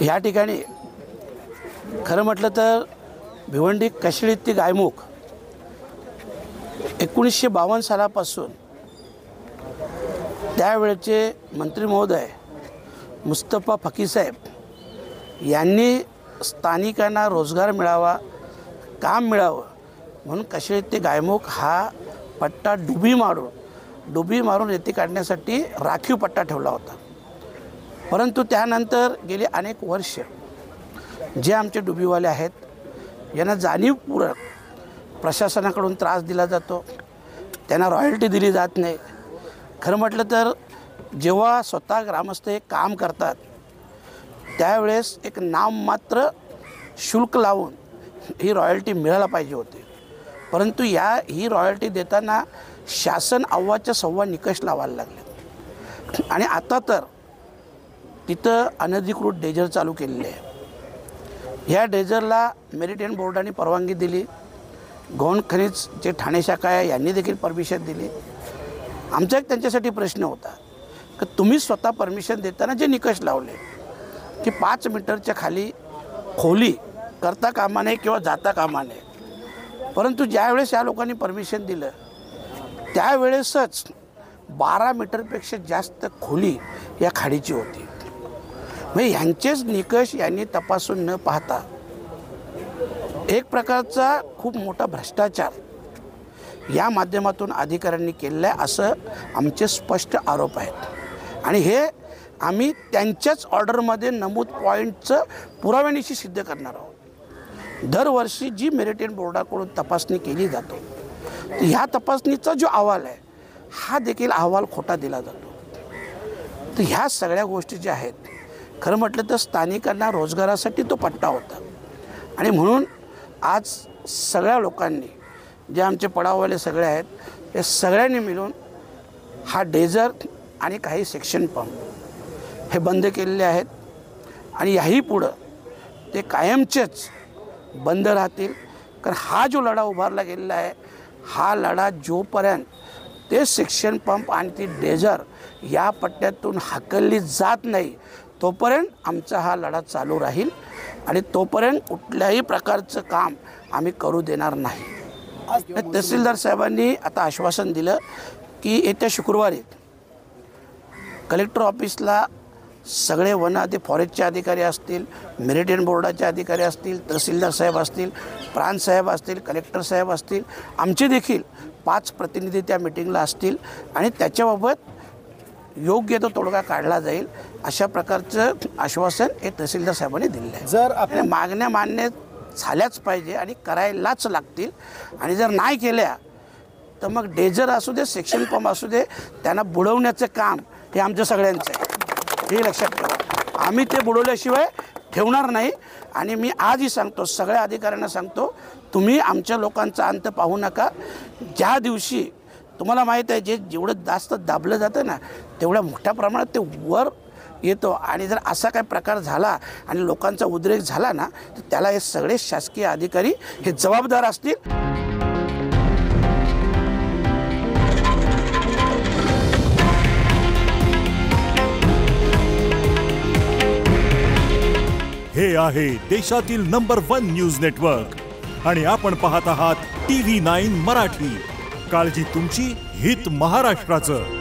या ठिकाणी खरं म्हटलं तर भिवंडी कशिळी ती गायमुख 1952 सालापासून त्यावेळचे मंत्री महोदय मुस्तफा फकीसाहेब यांनी स्थानिकांना रोजगार मिळावा, काम मिळावं म्हणून कशिळी ते गायमुख हा पट्टा डुबी मारून रेती काढण्यासाठी राखीव पट्टा ठेवला होता। परंतु त्यानंतर गेली अनेक वर्ष जे आमचे डुबीवाले आहेत यांना जाणीवपूर्वक प्रशासनाकडून त्रास दिला जातो, त्यांना रॉयल्टी दिली जात नाही। खरं म्हटलं तर जेव्हा स्वतः ग्रामस्थ हे काम करतात त्यावेळेस एक नाममात्र शुल्क लावून ही रॉयल्टी मिळायला पाहिजे होती, परंतु ही रॉयल्टी देताना शासन अव्वाच्या सव्वा निकष लावायला लागले। आणि आता तर तिथं अनधिकृत डेजर चालू केलेले आहे। या डेजरला मेरिटाईम बोर्डाने परवानगी दिली, गौण खनिज जे ठाणे शाखा आहे यांनी देखील परमिशन दिली। आमचा एक त्यांच्यासाठी प्रश्न होता की तुम्ही स्वतः परमिशन देताना जे निकष लावले की 5 मीटरच्या खाली खोली करता कामा नये किंवा जाता कामा नये, परंतु ज्यावेळेस या लोकांनी परमिशन दिलं त्यावेळेसच 12 मीटरपेक्षा जास्त खोली या खाडीची होती। म्हणजे यांचेच निकष यांनी तपासून न पाहता एक प्रकारचा खूप मोठा भ्रष्टाचार या माध्यमातून अधिकाऱ्यांनी केलेला आहे असं आमचे स्पष्ट आरोप आहेत। आणि हे आम्ही त्यांच्याच ऑर्डरमध्ये नमूद पॉईंटचं पुराव्यानिशी सिद्ध करणार आहोत। दरवर्षी जी मेरिटाईम बोर्डाकडून तपासणी केली जातो तर ह्या तपासणीचा जो अहवाल आहे हा देखील अहवाल खोटा दिला जातो। तर ह्या सगळ्या गोष्टी ज्या आहेत खरं म्हटलं तर स्थानिकांना रोजगारासाठी तो पट्टा होता आणि म्हणून आज सगळ्या लोकांनी जे आमचे पडाववाले सगळे आहेत या सगळ्यांनी मिळून हा डेझर आणि काही सेक्शन पंप हे बंद केलेले आहेत आणि याही पुढं ते कायमचेच बंद राहतील। कारण हा जो लढा उभारला गेलेला आहे हा लढा जोपर्यंत ते सेक्शन पंप आणि ती डेझर या पट्ट्यातून हाकलली जात नाही तोपर्यंत आमचा हा लढा चालू राहील आणि तोपर्यंत कुठल्याही प्रकारचं काम आम्ही करू देणार नाही। तहसीलदार साहेबांनी आता आश्वासन दिलं की येत्या शुक्रवारी कलेक्टर ऑफिसला सगळे वन फॉरेस्टचे अधिकारी असतील, मेरिटाईम बोर्डाचे अधिकारी असतील, तहसीलदार साहेब असतील, प्रांत साहेब असतील, कलेक्टर साहेब असतील, आमचे देखील 5 प्रतिनिधी त्या मीटिंगला असतील आणि त्याच्याबाबत योग्य तो तोडगा काढला जाईल अशा प्रकारचं आश्वासन हे तहसीलदार साहेबांनी दिलेलं आहे। जर आपण मागण्या मान्य झाल्याच पाहिजे आणि करायलाच लागतील आणि जर नाही केल्या तर मग डेझर असू दे, सेक्शन पंप असू दे, त्यांना बुडवण्याचं काम हे आमच्या सगळ्यांचं आहे, हे लक्षात ठेवा। आम्ही ते बुडवल्याशिवाय ठेवणार नाही आणि मी आजही सांगतो, सगळ्या अधिकाऱ्यांना सांगतो, तुम्ही आमच्या लोकांचा अंत पाहू नका। ज्या दिवशी तुम्हाला माहीत आहे जेवढं जास्त दाबलं जातं ना तेवढ्या मोठ्या प्रमाणात ते वर येतो आणि जर असा काही प्रकार झाला आणि लोकांचा उद्रेक झाला ना तर त्याला हे सगळे शासकीय अधिकारी हे जबाबदार असतील। हे आहे देशातील नंबर 1 न्यूज नेटवर्क आणि आपण पाहत आहात TV9 मराठी। काळजी तुमची, हित महाराष्ट्राचं।